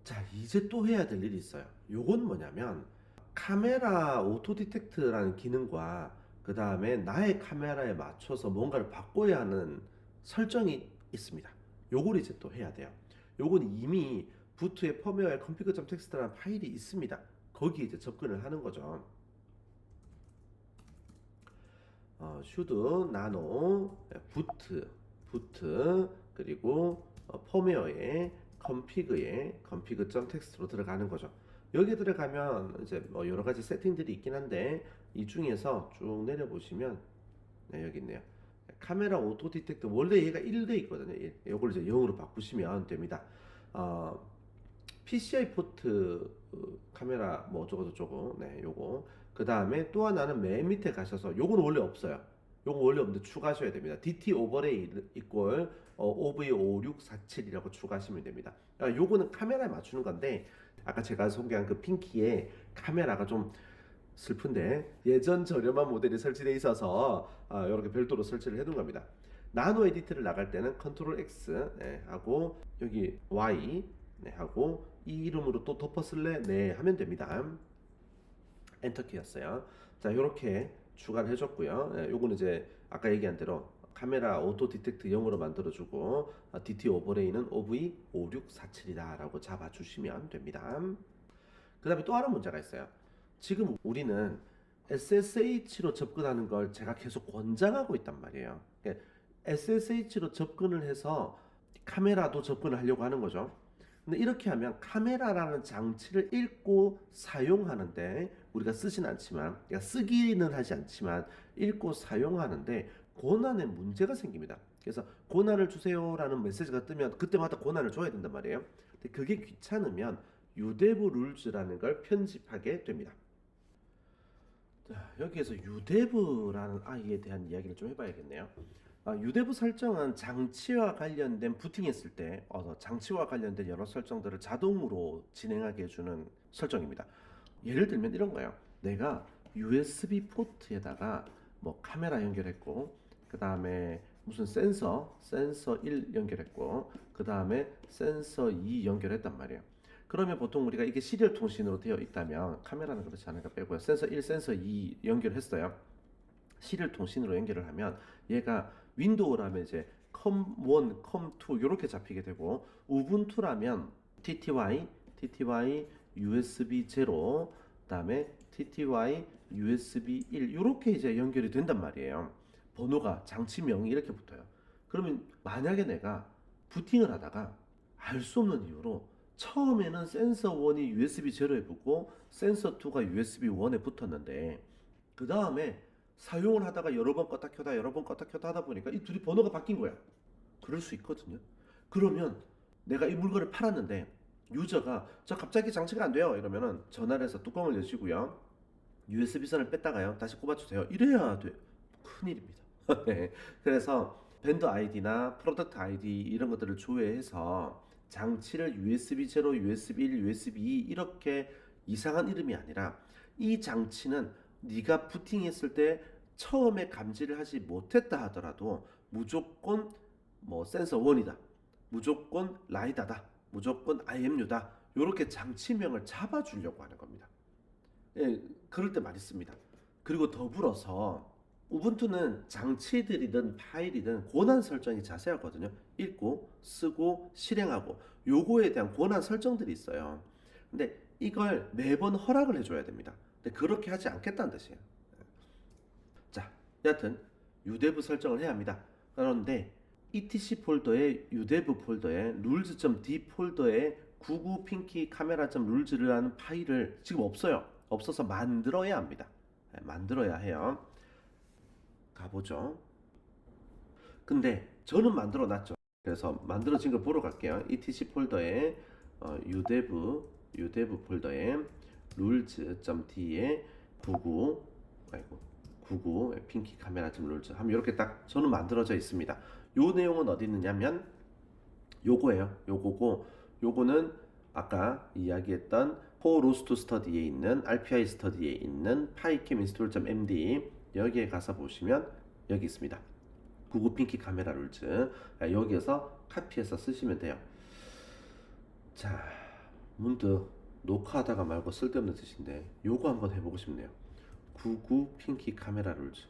자, 이제 또 해야 될 일이 있어요. 요건 뭐냐면 카메라 오토 디텍트라는 기능과 그 다음에 나의 카메라에 맞춰서 뭔가를 바꿔야 하는 설정이 있습니다. 요걸 이제 또 해야 돼요. 요건 이미 부트의 펌웨어에 config.txt라는 파일이 있습니다. 거기에 이제 접근을 하는 거죠. should nano 부트 그리고 펌웨어에 config.txt로 들어가는 거죠. 여기 들어가면 이제 뭐 여러 가지 세팅들이 있긴 한데 이 중에서 쭉 내려 보시면 네, 여기 있네요. 카메라 오토 디텍터 원래 얘가 1돼 있거든요. 이걸 이제 0으로 바꾸시면 됩니다. 어, PCI 포트 카메라 뭐 어쩌고저쩌고 네 요거 그 다음에 또 하나는 맨 밑에 가셔서 요건 원래 없어요. 요거 원래 없는데 추가하셔야 됩니다. DT 오버레이 이퀄 OV5647이라고 추가하시면 됩니다. 요거는 카메라에 맞추는 건데 아까 제가 소개한 그 핑키의 카메라가 좀 슬픈데 예전 저렴한 모델이 설치되어 있어서 이렇게 별도로 설치를 해둔 겁니다. 나노 에디트를 나갈 때는 컨트롤 X 네, 하고 여기 Y 네, 하고 이 이름으로 또 덮어쓸래? 네 하면 됩니다. 엔터키였어요. 자, 이렇게 추가를 해줬고요. 네, 요거는 이제 아까 얘기한 대로 카메라 오토 디텍트 0으로 만들어주고 DT 오버레이는 OV5647이다 라고 잡아주시면 됩니다. 그 다음에 또 하나 문제가 있어요. 지금 우리는 SSH로 접근하는 걸 제가 계속 권장하고 있단 말이에요. 그러니까 SSH로 접근을 해서 카메라도 접근을 하려고 하는 거죠. 근데 이렇게 하면 카메라라는 장치를 읽고 사용하는데 우리가 쓰진 않지만, 그러니까 쓰기는 하지 않지만 읽고 사용하는데 권한에 문제가 생깁니다. 그래서 권한을 주세요라는 메시지가 뜨면 그때마다 권한을 줘야 된단 말이에요. 근데 그게 귀찮으면 유데브 룰즈라는 걸 편집하게 됩니다. 자, 여기에서 유데브라는 아이에 대한 이야기를 좀 해봐야겠네요. 유데브 설정은 장치와 관련된 부팅했을 때 장치와 관련된 여러 설정들을 자동으로 진행하게 해주는 설정입니다. 예를 들면 이런 거예요. 내가 USB 포트에다가 뭐 카메라 연결했고 그 다음에 무슨 센서 1 연결했고 그 다음에 센서 2 연결했단 말이에요. 그러면 보통 우리가 이게 시리얼 통신으로 되어 있다면 카메라는 그렇지 않으니까 빼고요. 센서 1, 센서 2 연결했어요. 시리얼 통신으로 연결을 하면 얘가 윈도우라면 이제 컴1, 컴2 이렇게 잡히게 되고 우분투라면 TTY USB 0 그다음에 TTY USB 1 이렇게 이제 연결이 된단 말이에요. 번호가 장치명이 이렇게 붙어요. 그러면 만약에 내가 부팅을 하다가 알 수 없는 이유로 처음에는 센서 1이 USB 0에 붙고 센서 2가 USB 1에 붙었는데 그 다음에 사용을 하다가 여러 번 껐다 켜다 여러 번 껐다 켜다 하다 보니까 이 둘이 번호가 바뀐 거야. 그럴 수 있거든요. 그러면 내가 이 물건을 팔았는데 유저가 저 갑자기 장치가 안 돼요 이러면은 전화를 해서 뚜껑을 여시고요. USB 선을 뺐다가요. 다시 꼽아주세요. 이래야 돼. 큰일입니다. 네. 그래서 밴드 아이디나 프로덕트 아이디 이런 것들을 조회해서 장치를 USB 0, USB 1, USB 2 이렇게 이상한 이름이 아니라 이 장치는 네가 부팅했을 때 처음에 감지를 하지 못했다 하더라도 무조건 뭐 센서 1이다. 무조건 라이다다. 무조건 IMU다. 이렇게 장치명을 잡아주려고 하는 겁니다. 예, 그럴 때 많이 씁니다. 그리고 더불어서 우분투는 장치들이든 파일이든 권한 설정이 자세하거든요. 읽고 쓰고 실행하고 요거에 대한 권한 설정들이 있어요. 근데 이걸 매번 허락을 해줘야 됩니다. 근데 그렇게 하지 않겠다는 뜻이에요. 자, 여하튼 유데브 설정을 해야 합니다. 그런데 etc 폴더에 유데브 폴더에 rules.d 폴더에 99 핑키 카메라.rules라는 파일을 지금 없어요. 없어서 만들어야 합니다. 네, 만들어야 해요. 가보죠. 근데 저는 만들어 놨죠. 그래서 만들어진 걸 보러 갈게요. etc 폴더에 udev 폴더에 rules.d에 99 핑키 카메라.rules 하면 이렇게 딱 저는 만들어져 있습니다. 요 내용은 어디 있느냐면 요거예요. 요거고 요거는 아까 이야기했던 for 로스트 스터디에 있는 RPI 스터디에 있는 파이캠 install.md 여기에 가서 보시면 여기 있습니다. 99 핑키 카메라 룰즈 여기에서 카피해서 쓰시면 돼요. 자, 문득 녹화하다가 말고 쓸데없는 뜻인데 요거 한번 해보고 싶네요. 99 핑키 카메라 룰즈.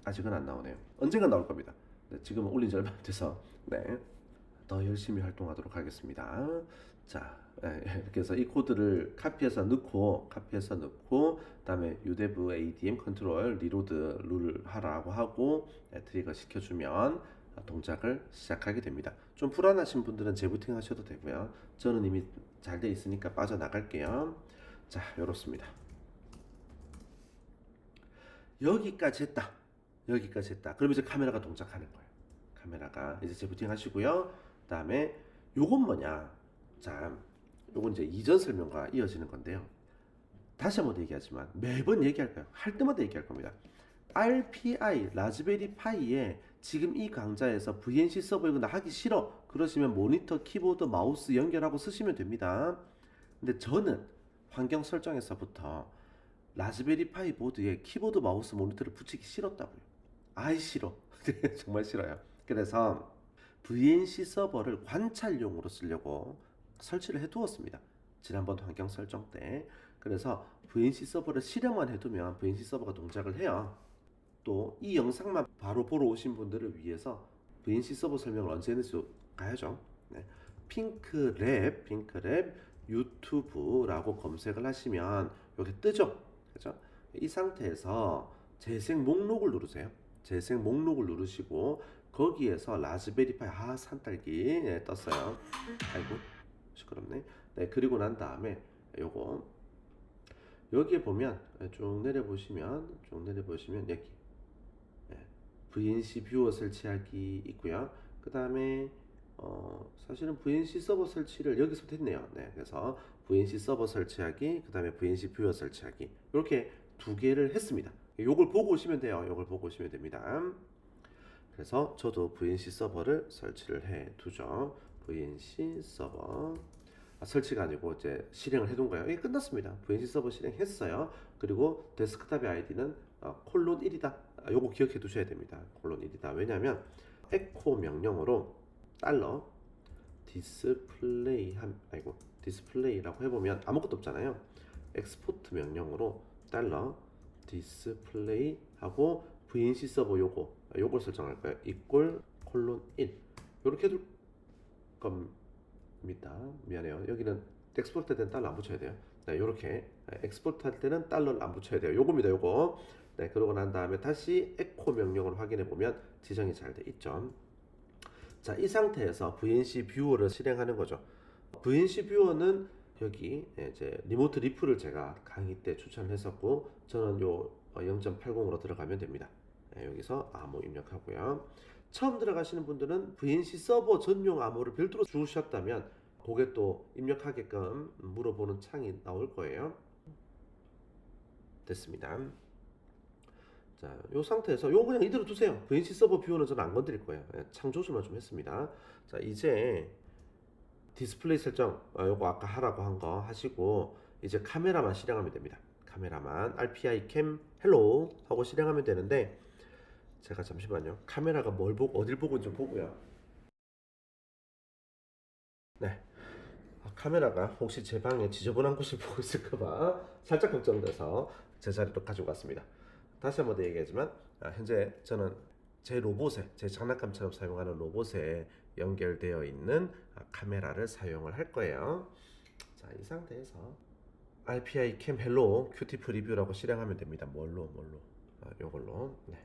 아직은 안 나오네요. 언젠가 나올 겁니다. 네, 지금 올린 지 얼마 안 돼서 네, 더 열심히 활동하도록 하겠습니다. 자, 이렇게 해서 이 코드를 카피해서 넣고 그다음에 udev adm 컨트롤 리로드 룰 하라고 하고 트리거 시켜주면 동작을 시작하게 됩니다. 좀 불안하신 분들은 재부팅 하셔도 되고요. 저는 이미 잘 돼 있으니까 빠져나갈게요. 자, 이렇습니다. 여기까지 했다. 여기까지 했다. 그럼 이제 카메라가 동작하는 거예요. 카메라가 이제 재부팅 하시고요. 그다음에 요건 뭐냐? 자, 요건 이제 이전 설명과 이어지는 건데요. 다시 한번 얘기하지만 매번 얘기할 거예요. 할 때마다 얘기할 겁니다. RPI 라즈베리 파이에 지금 이 강좌에서 VNC 서버 이거 나 하기 싫어 그러시면 모니터, 키보드, 마우스 연결하고 쓰시면 됩니다. 근데 저는 환경 설정에서부터 라즈베리 파이 보드에 키보드, 마우스, 모니터를 붙이기 싫었다고요. 아이 싫어. 정말 싫어요. 그래서 VNC 서버를 관찰용으로 쓰려고 설치를 해두었습니다. 지난번 환경 설정 때. 그래서 VNC 서버를 실행만 해두면 VNC 서버가 동작을 해요. 또 이 영상만 바로 보러 오신 분들을 위해서 VNC 서버 설명을 언제 했는지 가야죠. 네. 핑크랩 유튜브라고 검색을 하시면 여기 뜨죠. 그죠? 이 상태에서 재생 목록을 누르세요. 재생 목록을 누르시고 거기에서 라즈베리 파이 산딸기 떴어요. 아이고 시끄럽네. 네, 그리고 난 다음에 요거 여기에 보면 쭉 내려보시면 여기 VNC 뷰어 설치하기 있고요. 그 다음에 사실은 VNC 서버 설치를 여기서 했네요. 네, 그래서 VNC 서버 설치하기, 그 다음에 VNC 뷰어 설치하기 이렇게 두 개를 했습니다. 요걸 보고 오시면 돼요. 요걸 보고 오시면 됩니다. 그래서 저도 VNC 서버를 설치를 해 두죠. VNC 서버 설치가 아니고 이제 실행을 해둔 거예요. 이게 끝났습니다. VNC 서버 실행했어요. 그리고 데스크탑의 아이디는 콜론 1이다. 요거 기억해 두셔야 됩니다. 콜론 1이다. 왜냐하면 에코 명령어로 달러 디스플레이라고 해보면 아무것도 없잖아요. 엑스포트 명령어로 달러 디스플레이 하고 VNC 서버 요걸 설정할 거예요. 이꼴 콜론 1 요렇게 해둘 겁니다. 미안해요. 여기는 엑스포트 할 때는 달러 안 붙여야 돼요. 네, 요렇게 엑스포트 할 때는 달러를 안 붙여야 돼요. 요겁니다. 요거. 네, 그러고 난 다음에 다시 에코 명령을 확인해 보면 지정이 잘 돼 있죠. 자, 이 상태에서 VNC 뷰어를 실행하는 거죠. VNC 뷰어는 여기 이제 리모트 리플을 제가 강의 때 추천했었고 저는 요 0.80으로 들어가면 됩니다. 네, 여기서 암호 입력하고요. 처음 들어가시는 분들은 VNC 서버 전용 암호를 별도로 주셨다면 그게 또 입력하게끔 물어보는 창이 나올 거예요. 됐습니다. 자, 이 상태에서 요거 그냥 이대로 두세요. VNC 서버 뷰어는 저는 안 건드릴 거예요. 창 조절만 좀 했습니다. 자, 이제 디스플레이 설정 요거 아까 하라고 한 거 하시고 이제 카메라만 실행하면 됩니다. 카메라만 RPI 캠 헬로 하고 실행하면 되는데 제가 잠시만요. 카메라가 뭘 보고 어딜 보고 좀 보고요. 네. 카메라가 혹시 제 방에 지저분한 곳을 보고 있을까봐 살짝 걱정돼서 제 자리로 가지고 왔습니다. 다시 한번 더 얘기하지만 현재 저는 제 장난감처럼 사용하는 로봇에 연결되어 있는 카메라를 사용을 할 거예요. 자, 이 상태에서 RPI 캠 헬로 큐티 프리뷰라고 실행하면 됩니다. 뭘로 요걸로. 네.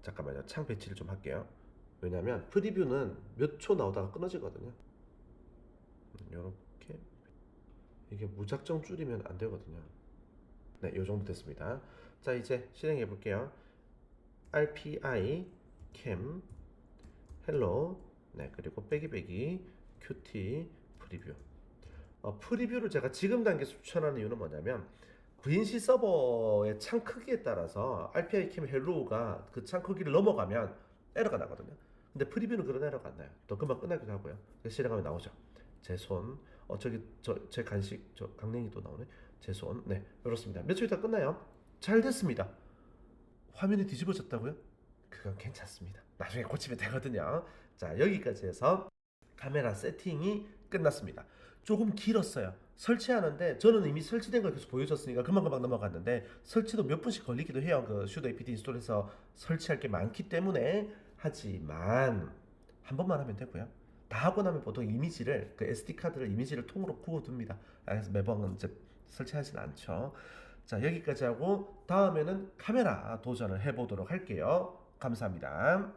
잠깐만요. 창 배치를 좀 할게요. 왜냐면 프리뷰는 몇 초 나오다가 끊어지거든요. 이렇게 이게 무작정 줄이면 안 되거든요. 네, 요 정도 됐습니다. 자, 이제 실행해 볼게요. RPI 캠 헬로 네, 그리고 빼기 큐티 프리뷰. 프리뷰를 제가 지금 단계에서 추천하는 이유는 뭐냐면 VNC 서버의 창 크기에 따라서 RPI 캠 헬로우가 그 창 크기를 넘어가면 에러가 나거든요. 근데 프리뷰는 그런 에러가 안 나요. 또 금방 끝나기도 하고요. 실행하면 나오죠. 제 손, 제 간식, 강냉이도 나오네. 제 손, 네, 이렇습니다. 몇 초 있다 끝나요. 잘 됐습니다. 화면이 뒤집어졌다고요? 그건 괜찮습니다. 나중에 고치면 되거든요. 자, 여기까지 해서 카메라 세팅이 끝났습니다. 조금 길었어요. 설치하는데 저는 이미 설치된 걸 계속 보여줬으니까 금방금방 넘어갔는데 설치도 몇 분씩 걸리기도 해요. 그 sudo apt 인스톨해서 설치할 게 많기 때문에. 하지만 한 번만 하면 되고요. 다 하고 나면 보통 이미지를 그 SD 카드를 이미지를 통으로 구워둡니다. 그래서 매번 이제 설치하진 않죠. 자, 여기까지 하고 다음에는 카메라 도전을 해보도록 할게요. 감사합니다.